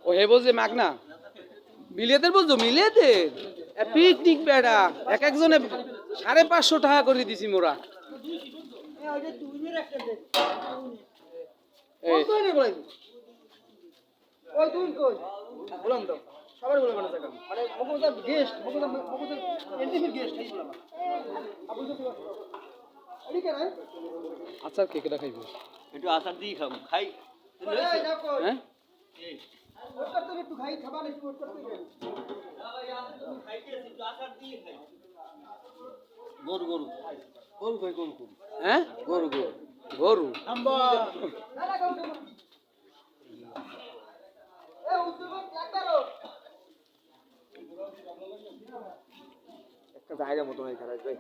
ও হে বলছে মাগনা মিলিয়েদের বলছো মিলিয়েদের পিকনিক বেড়া এক একজনে 550 টাকা করে দিছি মোরা সবার বলে মানে মানে গেস্ট এন্টিফির গেস্ট এই বলা আচার কে কেটা খাইবে একটু আচার দিয়ে খাবো খাই হ্যাঁ একটু খাই খাবার একটু গরু গরু গরু খাই গরু গরু হ্যাঁ গরু গরু গরু একটা জায়গা মতো নাই খারাপ ভাই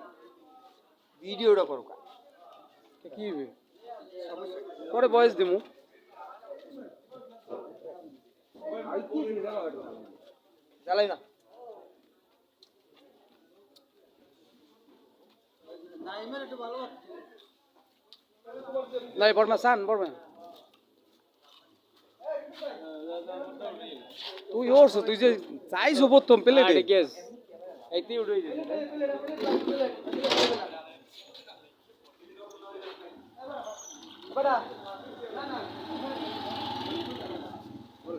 ভিডিওটা করো কি হবে পরে বয়স দিমু জ্বালাই না নাই বর্মা সান বর্মা তুই ওরছ তুই যে চাইছো প্রথম প্লেটে গেস এইতেই উঠে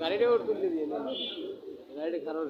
গাড়িটা ওর তুলতে দিয়ে গাড়িটা খারাপ